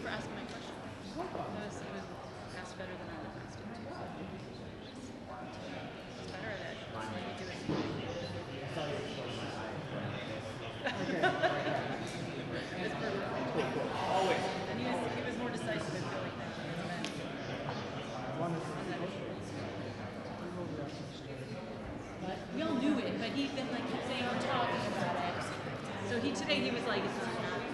for asking my question. It was asked better than I would have asked it too. It's better at it. Maybe do it. It's perfect. Always. And he was more decisive, I feel like, than he has been. On that issue. But we all knew it, but he then like kept saying we're talking about it. So today he was like, it's not happening.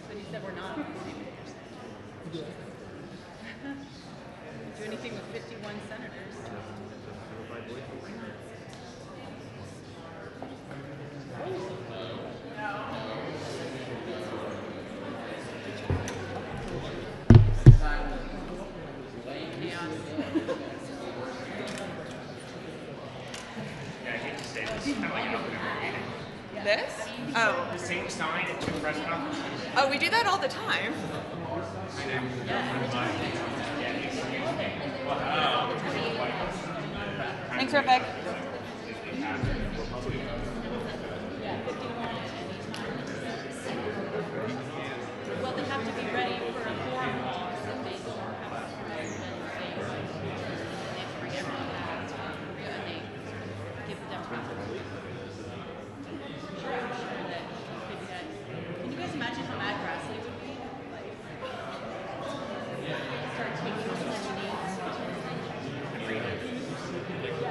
But he said we're not on the same page. Do anything with 51 senators. This? Oh. The same sign at two press conferences? Oh, we do that all the time. Thanks, Rebecca. Well, they have to be ready for a forum law, so they don't have a permit, and they have to bring everything back, and they give them time. I'm sure that if you had, can you guys imagine how mad Grassley would be? Like, start taking all the needs.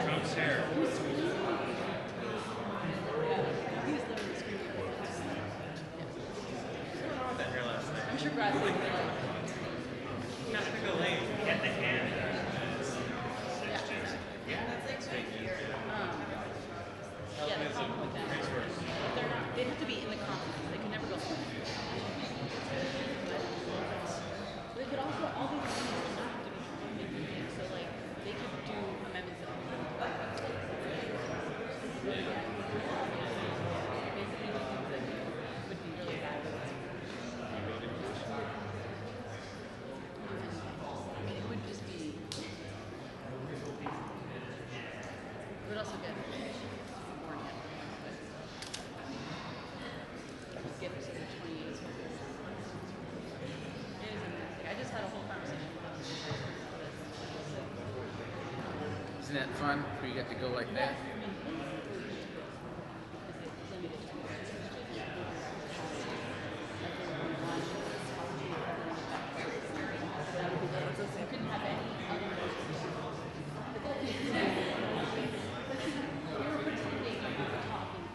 Trump's hair. Yeah, he was literally screaming. I'm sure Grassley would be like, Not to go late. Get the hand. yeah, the problem with that is they're not, they have to be in the conference. They can never go home. They could also, all these things do not have to be big meetings. So, like, they could do amendments that basically do things that would be really bad. I mean, it would just be, it would also get get to the 28th. It is amazing. I just had a whole conversation with them. Isn't that fun where you get to go like that? You couldn't have any other. They were pretending like we were talking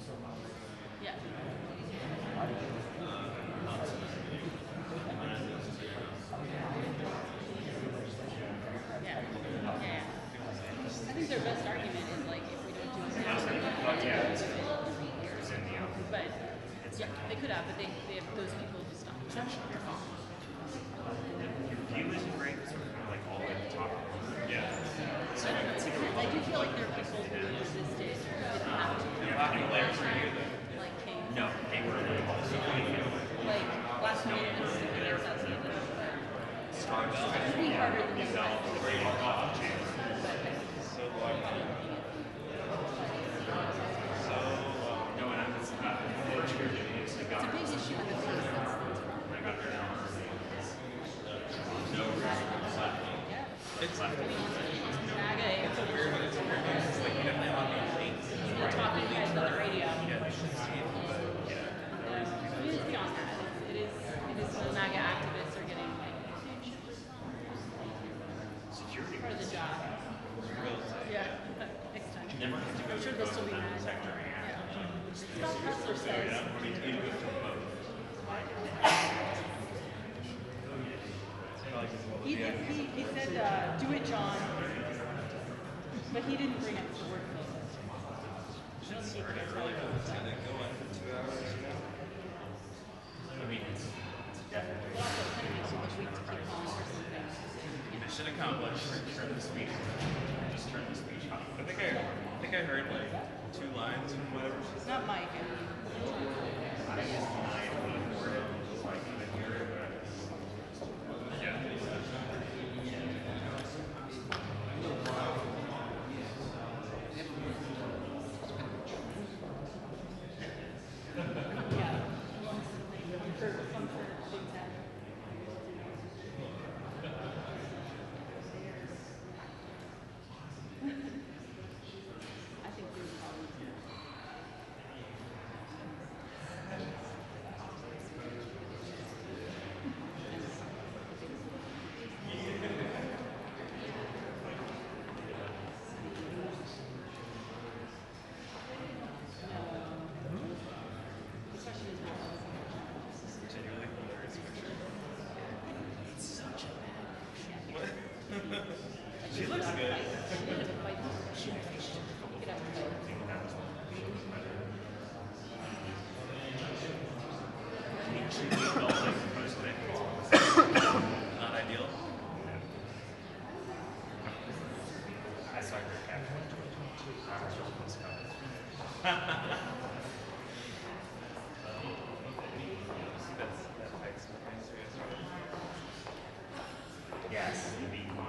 so much. Yeah. Yeah. I think their best argument is like if we don't do this, but yeah, they could have, but they have those people who stop. View isn't great. It's sort of like all the way at the top. Yeah. So I do feel like there are people who resisted, who didn't have to. Like King. No, they were Like last minute and sticking their sense of it. It's harder than this. It's a big issue in the case. It's MAGA, they're talking to guys on the radio. It is beyond that. It is the MAGA activists are getting like security part of the job. Yeah, next time. I'm sure they'll still be mad. Yeah. Scott Kessler says. He said, do it, John. But he didn't bring up the word focus. should start it early. It's gonna go on for 2 hours, you know? I mean, it's definitely. But also, it's gonna be so much week to keep calling for something. Mission accomplished. Turn the speech. Just turn the speech off. I think I heard like 2 lines and whatever she said. Not Mike. I used 9 before him. Like even here, but yeah. I think we would probably do. Particularly hilarious picture. It's such a bad. What? She looks good. Not ideal. I saw her cat. I was really close to yes, the beat one.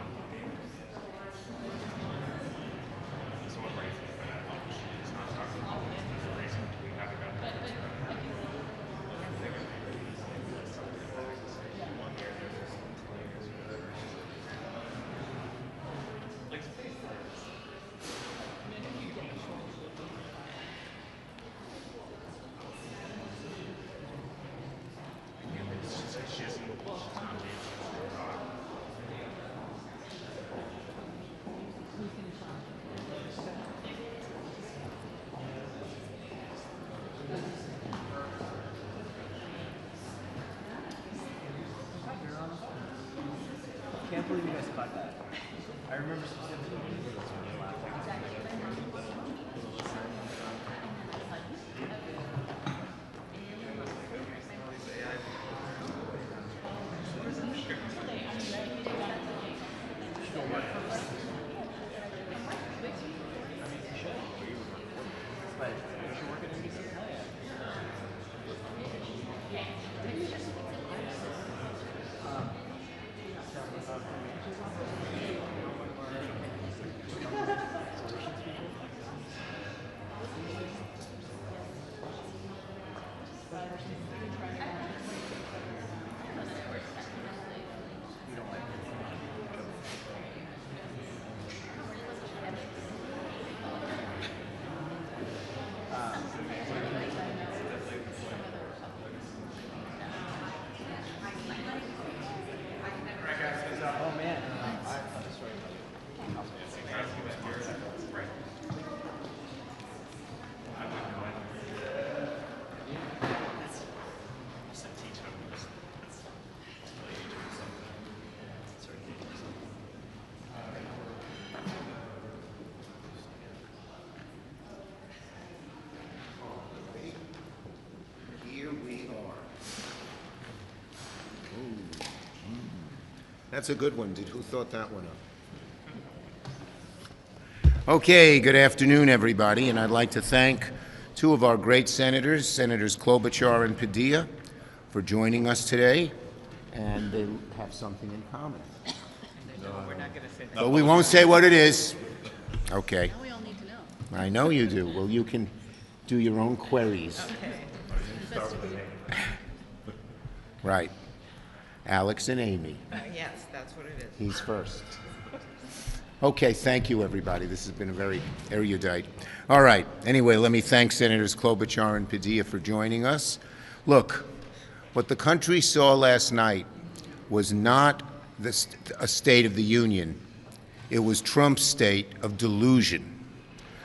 So what brings me for that? It's not talking about the reason we haven't got that. Like space. She doesn't. She's not being. I can't believe you guys caught that. I remember specifically when you did this when you laughed. But you should work at NBC. Oh man, I have a story about it. Here we are. Ooh. That's a good one. Who thought that one up? Okay, good afternoon, everybody, and I'd like to thank 2 of our great senators, Senators Klobuchar and Padilla, for joining us today, and they have something in common. We're not going to say that. But we won't say what it is. Okay. Now we all need to know. I know you do. Well, you can do your own queries. Okay. Right. Alex and Amy. Yes, that's what it is. He's first. Okay, thank you, everybody. This has been a very erudite. All right. Anyway, let me thank Senators Klobuchar and Padilla for joining us. Look, what the country saw last night was not a State of the Union. It was Trump's state of delusion.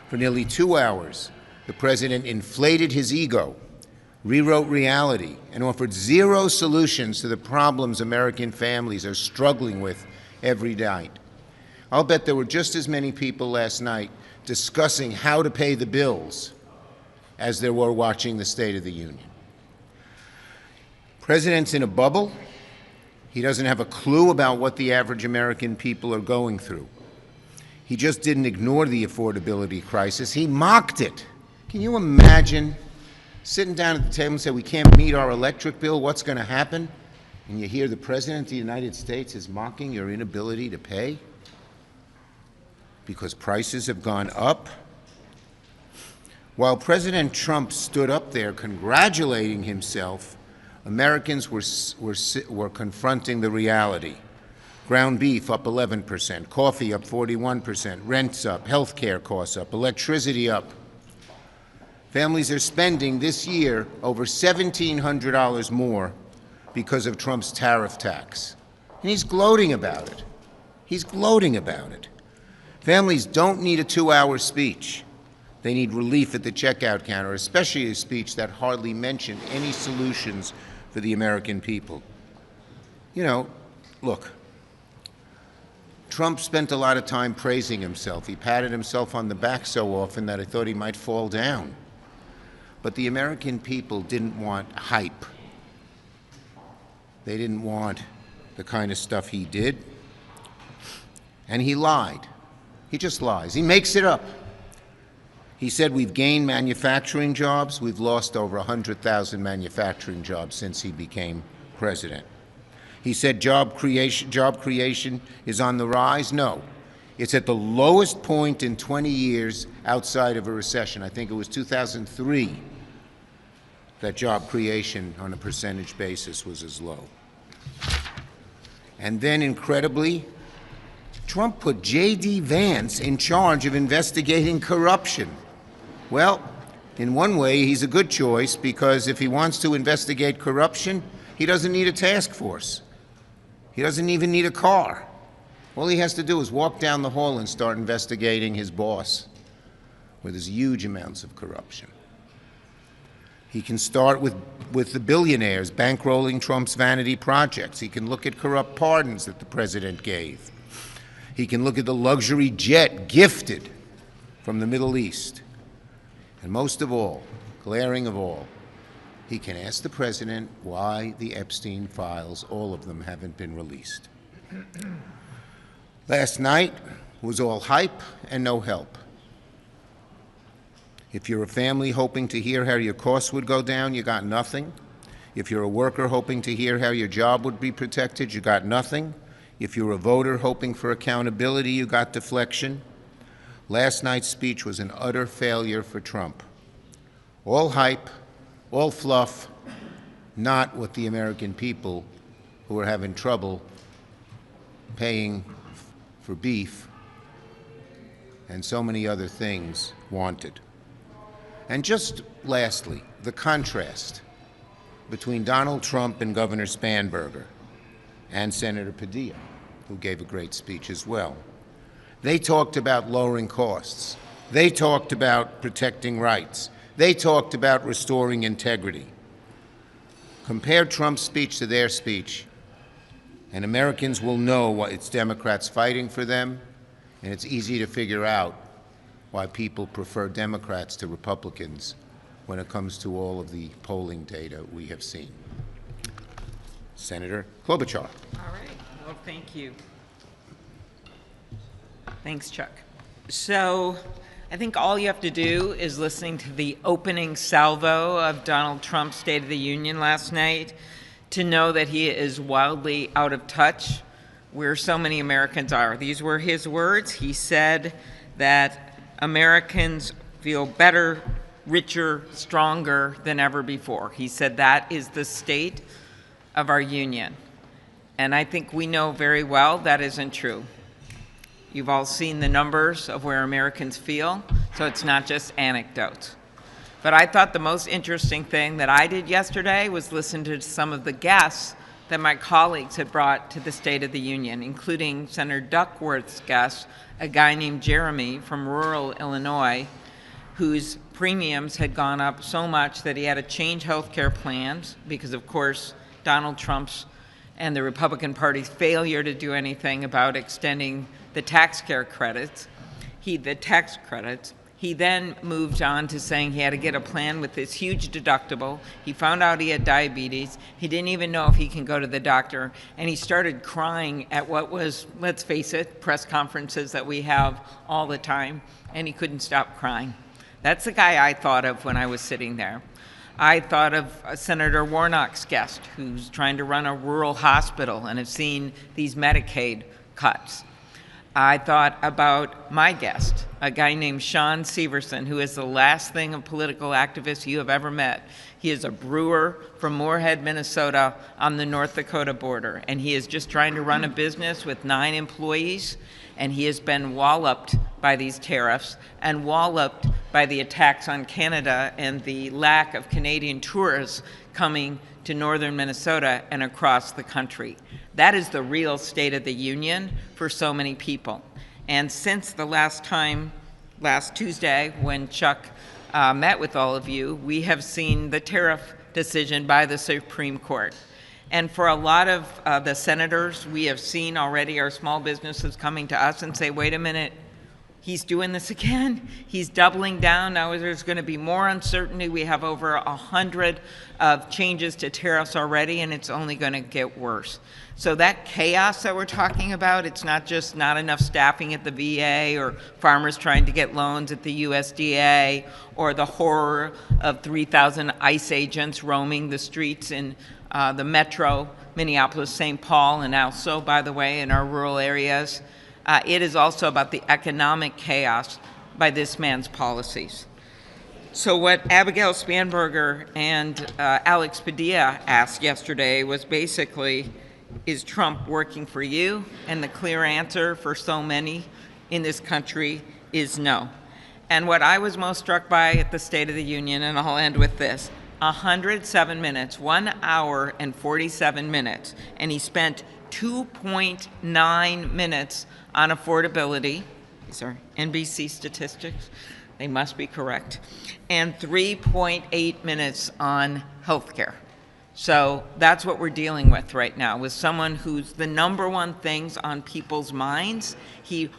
For nearly 2 hours, the president inflated his ego, rewrote reality, and offered 0 solutions to the problems American families are struggling with every night. I'll bet there were just as many people last night discussing how to pay the bills as there were watching the State of the Union. President's in a bubble. He doesn't have a clue about what the average American people are going through. He just didn't ignore the affordability crisis. He mocked it. Can you imagine sitting down at the table and say, we can't meet our electric bill, what's going to happen? And you hear the President of the United States is mocking your inability to pay because prices have gone up. While President Trump stood up there congratulating himself, Americans were confronting the reality. Ground beef up 11%, coffee up 41%, rents up, health care costs up, electricity up. Families are spending this year over $1,700 more because of Trump's tariff tax. And he's gloating about it. He's gloating about it. Families don't need a 2-hour speech. They need relief at the checkout counter, especially a speech that hardly mentioned any solutions for the American people. You know, look, Trump spent a lot of time praising himself. He patted himself on the back so often that I thought he might fall down. But the American people didn't want hype. They didn't want the kind of stuff he did. And he lied. He just lies. He makes it up. He said we've gained manufacturing jobs. We've lost over 100,000 manufacturing jobs since he became president. He said job creation is on the rise. No, it's at the lowest point in 20 years outside of a recession. I think it was 2003 that job creation on a percentage basis was as low. And then, incredibly, Trump put J.D. Vance in charge of investigating corruption. Well, in one way, he's a good choice, because if he wants to investigate corruption, he doesn't need a task force. He doesn't even need a car. All he has to do is walk down the hall and start investigating his boss, where there's huge amounts of corruption. He can start with the billionaires bankrolling Trump's vanity projects. He can look at corrupt pardons that the president gave. He can look at the luxury jet gifted from the Middle East. And most of all, glaring of all, he can ask the president why the Epstein files, all of them, haven't been released. Last night was all hype and no help. If you're a family hoping to hear how your costs would go down, you got nothing. If you're a worker hoping to hear how your job would be protected, you got nothing. If you're a voter hoping for accountability, you got deflection. Last night's speech was an utter failure for Trump. All hype, all fluff, not what the American people who are having trouble paying for beef and so many other things wanted. And just lastly, the contrast between Donald Trump and Governor Spanberger and Senator Padilla, who gave a great speech as well. They talked about lowering costs. They talked about protecting rights. They talked about restoring integrity. Compare Trump's speech to their speech, and Americans will know why it's Democrats fighting for them, and it's easy to figure out why people prefer Democrats to Republicans when it comes to all of the polling data we have seen. Senator Klobuchar. All right. Well, thank you. Thanks, Chuck. So I think all you have to do is listening to the opening salvo of Donald Trump's State of the Union last night to know that he is wildly out of touch where so many Americans are. These were his words. He said that Americans feel better, richer, stronger than ever before. He said that is the state of our union. And I think we know very well that isn't true. You've all seen the numbers of where Americans feel, so it's not just anecdotes. But I thought the most interesting thing that I did yesterday was listen to some of the guests that my colleagues had brought to the State of the Union, including Senator Duckworth's guest, a guy named Jeremy from rural Illinois, whose premiums had gone up so much that he had to change health care plans because, of course, Donald Trump's and the Republican Party's failure to do anything about extending the tax credits. He He then moved on to saying he had to get a plan with this huge deductible. He found out he had diabetes. He didn't even know if he can go to the doctor. And he started crying at what was, let's face it, press conferences that we have all the time. And he couldn't stop crying. That's the guy I thought of when I was sitting there. I thought of Senator Warnock's guest, who's trying to run a rural hospital and has seen these Medicaid cuts. I thought about my guest, a guy named Sean Severson, who is the last thing a political activist you have ever met. He is a brewer from Moorhead, Minnesota, on the North Dakota border, and he is just trying to run a business with 9 employees, and he has been walloped by these tariffs and walloped by the attacks on Canada and the lack of Canadian tourists coming to northern Minnesota and across the country. That is the real State of the Union for so many people. And since the last time, last Tuesday, when Chuck met with all of you, we have seen the tariff decision by the Supreme Court. And for a lot of the senators, we have seen already our small businesses coming to us and say, wait a minute, he's doing this again. He's doubling down. Now there's going to be more uncertainty. We have over 100 of changes to tariffs already, and it's only going to get worse. So that chaos that we're talking about, it's not just not enough staffing at the VA or farmers trying to get loans at the USDA or the horror of 3,000 ICE agents roaming the streets in the metro, Minneapolis, St. Paul, and also, by the way, in our rural areas. It is also about the economic chaos by this man's policies. So what Abigail Spanberger and Alex Padilla asked yesterday was basically, is Trump working for you? And the clear answer for so many in this country is no. And what I was most struck by at the State of the Union, and I'll end with this, 107 minutes, 1 hour and 47 minutes, and he spent 2.9 minutes on affordability. These are NBC statistics. They must be correct. And 3.8 minutes on healthcare. So that's what we're dealing with right now, with someone who's the number one things on people's minds he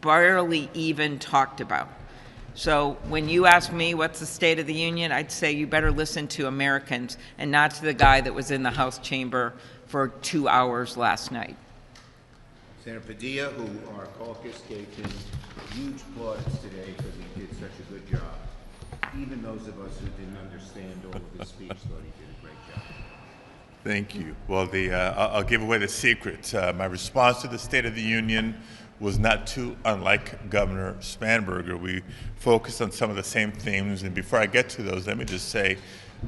barely even talked about. So when you ask me what's the State of the Union, I'd say you better listen to Americans and not to the guy that was in the House chamber for 2 hours last night. Senator Padilla, who our caucus gave him huge plaudits today because he did such a good job. Even those of us who didn't understand all of his speech thought he did a great job. Thank you. Well, I'll give away the secret. My response to the State of the Union was not too unlike Governor Spanberger. We focused on some of the same themes, and before I get to those, let me just say,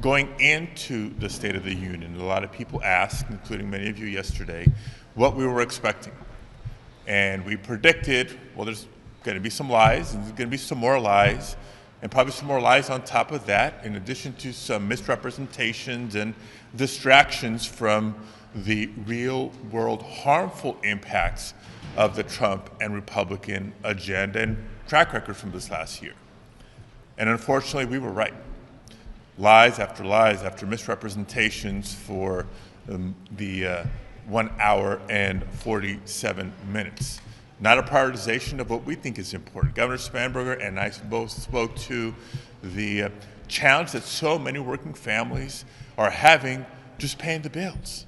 going into the State of the Union, a lot of people asked, including many of you yesterday, what we were expecting. And we predicted, well, there's going to be some lies, and there's going to be some more lies, and probably some more lies on top of that, in addition to some misrepresentations and distractions from the real-world harmful impacts of the Trump and Republican agenda and track record from this last year. And unfortunately, we were right. Lies after misrepresentations for the 1 hour and 47 minutes. Not a prioritization of what we think is important. Governor Spanberger and I both spoke to the challenge that so many working families are having just paying the bills.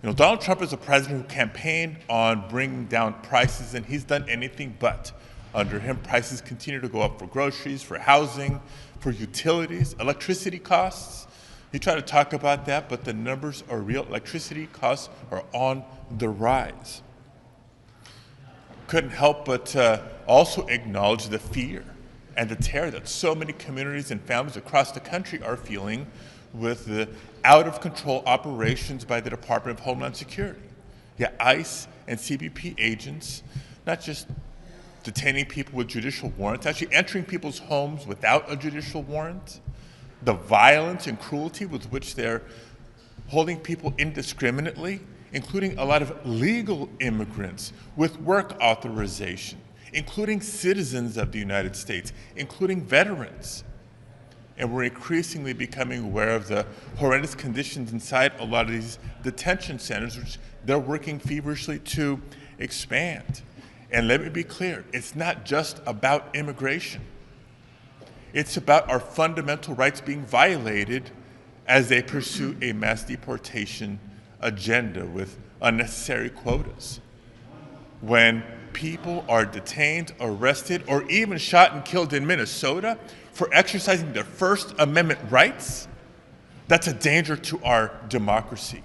You know, Donald Trump is a president who campaigned on bringing down prices, and he's done anything but. Under him, prices continue to go up for groceries, for housing, for utilities, electricity costs. You try to talk about that, but the numbers are real. Electricity costs are on the rise. Couldn't help but also acknowledge the fear and the terror that so many communities and families across the country are feeling with the out-of-control operations by the Department of Homeland Security. Yeah, ICE and CBP agents, not just detaining people with judicial warrants, actually entering people's homes without a judicial warrant, the violence and cruelty with which they're holding people indiscriminately, including a lot of legal immigrants with work authorization, including citizens of the United States, including veterans. And we're increasingly becoming aware of the horrendous conditions inside a lot of these detention centers, which they're working feverishly to expand. And let me be clear, it's not just about immigration. It's about our fundamental rights being violated as they pursue a mass deportation agenda with unnecessary quotas. When people are detained, arrested, or even shot and killed in Minnesota for exercising their First Amendment rights, that's a danger to our democracy.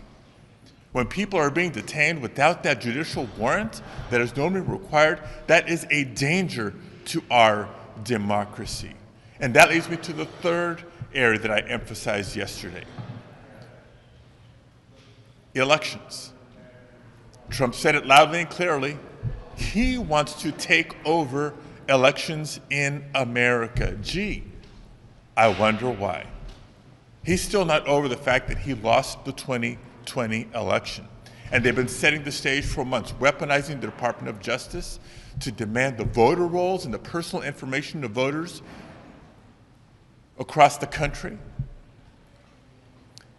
When people are being detained without that judicial warrant that is normally required, that is a danger to our democracy. And that leads me to the third area that I emphasized yesterday. Elections. Trump said it loudly and clearly. He wants to take over elections in America. Gee, I wonder why. He's still not over the fact that he lost the 2020 election. And they've been setting the stage for months, weaponizing the Department of Justice to demand the voter rolls and the personal information of voters across the country.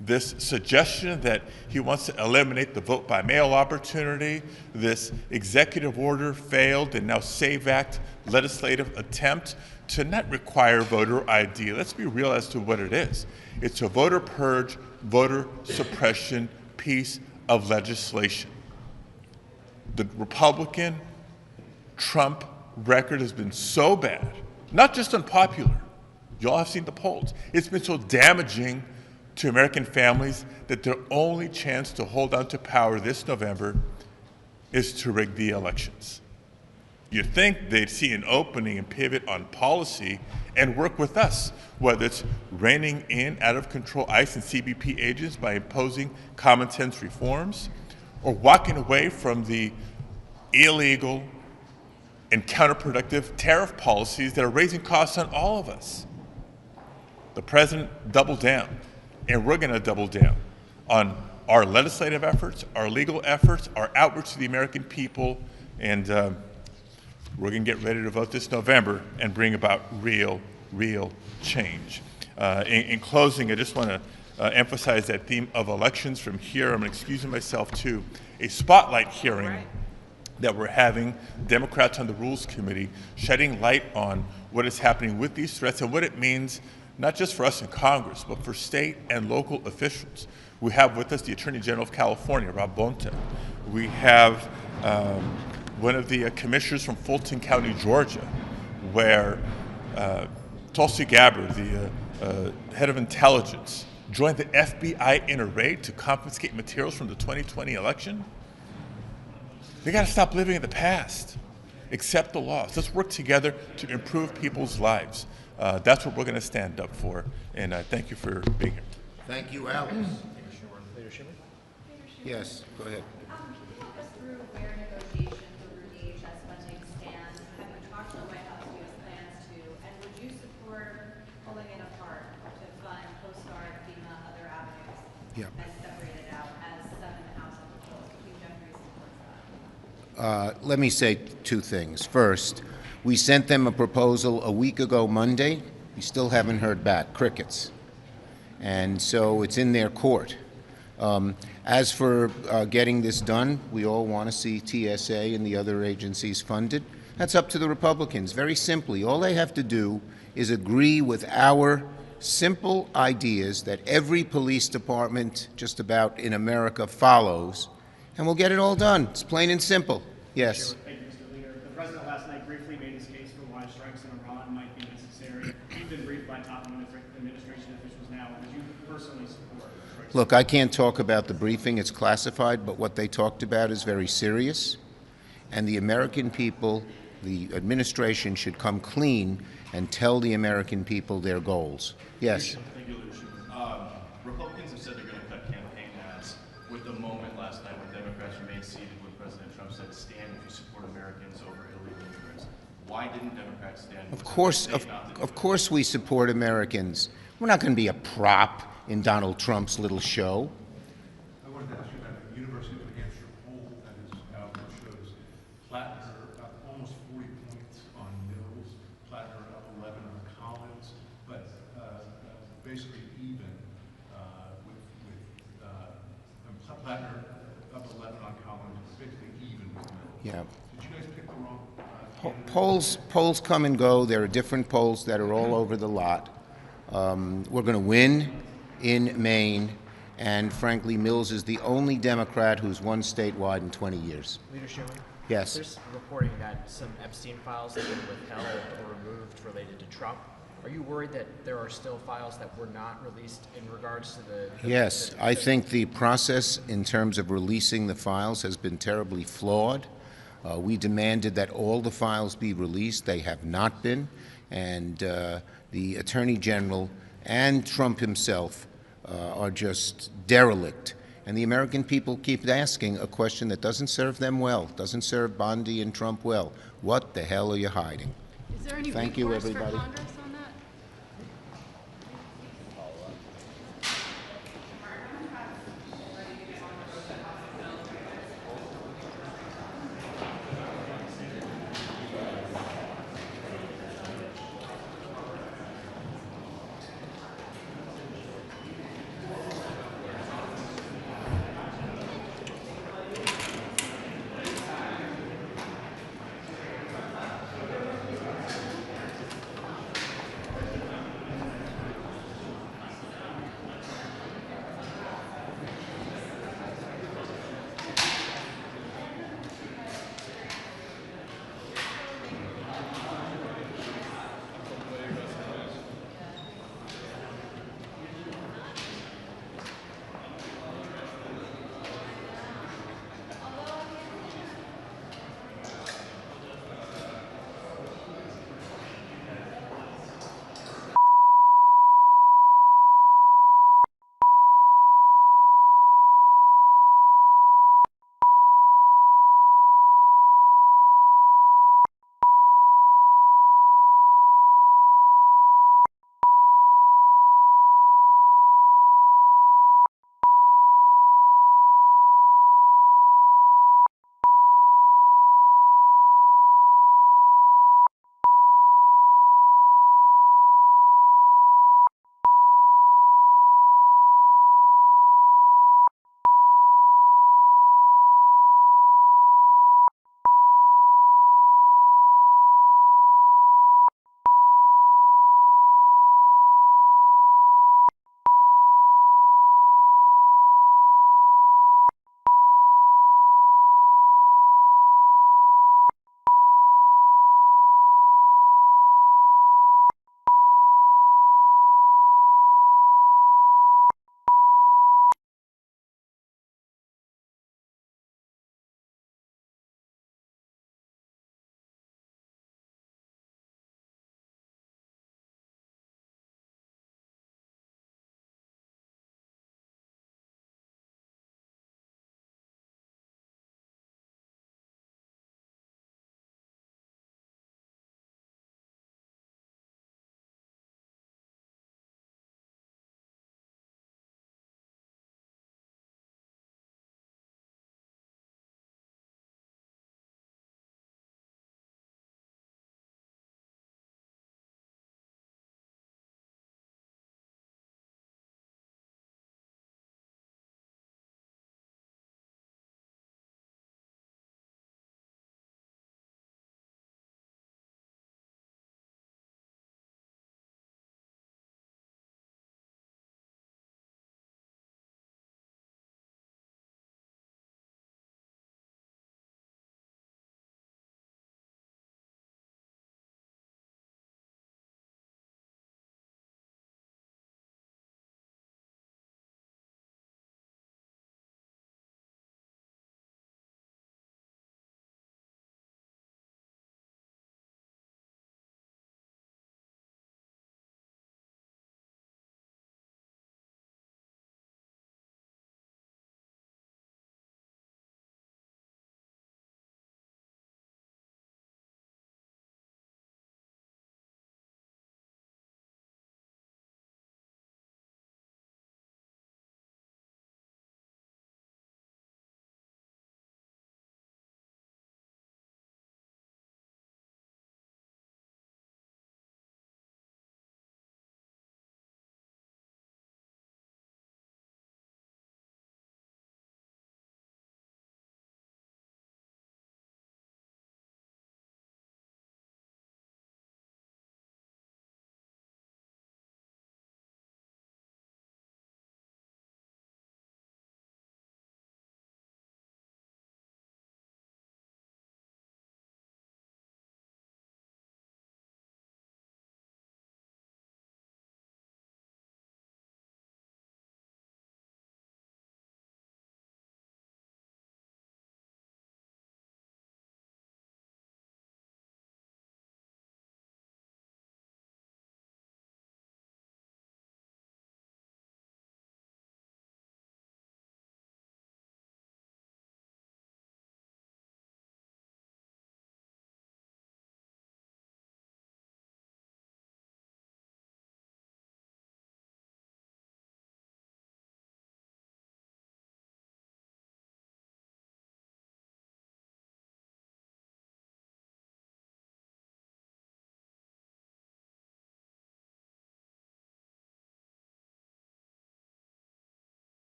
This suggestion that he wants to eliminate the vote by mail opportunity, this executive order failed and now SAVE Act legislative attempt to not require voter ID. Let's be real as to what it is. It's a voter purge, voter suppression piece of legislation. The Republican Trump record has been so bad, not just unpopular. You all have seen the polls. It's been so damaging to American families that their only chance to hold on to power this November is to rig the elections. You'd think they'd see an opening and pivot on policy and work with us, whether it's reining in out-of-control ICE and CBP agents by imposing common sense reforms, or walking away from the illegal and counterproductive tariff policies that are raising costs on all of us. The president doubled down, and we're going to double down on our legislative efforts, our legal efforts, our outreach to the American people, and we're going to get ready to vote this November and bring about real change. In closing, I just want to emphasize that theme of elections from here. I'm excusing myself to a spotlight hearing that we're having, Democrats on the Rules Committee, shedding light on what is happening with these threats and what it means, not just for us in Congress, but for state and local officials. We have with us the Attorney General of California, Rob Bonta. We have one of the commissioners from Fulton County, Georgia, where Tulsi Gabbard, the head of intelligence, joined the FBI in a raid to confiscate materials from the 2020 election. We got to stop living in the past. Accept the laws. Let's work together to improve people's lives. That's what we're going to stand up for. And thank you for being here. Thank you, Alex. Yes, go ahead. Can you walk us through where negotiations over DHS funding stand? Have you talked to the White House? Do you have plans to? And would you support pulling it apart to fund Coast Guard, FEMA, other avenues, and separate it out as 7 House proposals? Do you Jeffrey supports that? Let me say two things. First, we sent them a proposal a week ago Monday. We still haven't heard back. Crickets. And so it's in their court. As for getting this done, we all want to see TSA and the other agencies funded. That's up to the Republicans. Very simply, all they have to do is agree with our simple ideas that every police department just about in America follows, and we'll get it all done. It's plain and simple. Yes. Thank you, Mr. Leader. The president last night briefly made his case for why strikes in Iran might be necessary. You've been briefed by top administration officials now. Would you personally support strikes? Look, I can't talk about the briefing. It's classified, but what they talked about is very serious. And the American people, the administration should come clean and tell the American people their goals. Yes. Thank you, leadership. Republicans have said they're going to cut campaign ads. With the moment last night when Democrats remained seated when President Trump said, stand if you support Americans over illegal immigrants. Why didn't Democrats stand? Of course we support Americans. We're not going to be a prop in Donald Trump's little show. I wanted to ask you about the University of New Hampshire poll that is out that shows Plattner up almost 40 points on Mills, Plattner up 11 on Collins, but basically even with Plattner up 11 on Collins, basically even with Mills. Yeah. Did you guys pick the wrong polls come and go. There are different polls that are all over the lot. We're going to win in Maine, and frankly, Mills is the only Democrat who's won statewide in 20 years. Leader Schumer? Yes. There's reporting that some Epstein files have been withheld or removed related to Trump. Are you worried that there are still files that were not released in regards to the Yes, I think the process in terms of releasing the files has been terribly flawed. We demanded that all the files be released. They have not been. And the Attorney General and Trump himself are just derelict. And the American people keep asking a question that doesn't serve them well, doesn't serve Bondi and Trump well. What the hell are you hiding? Is there any Thank you, recourse for everybody. Congress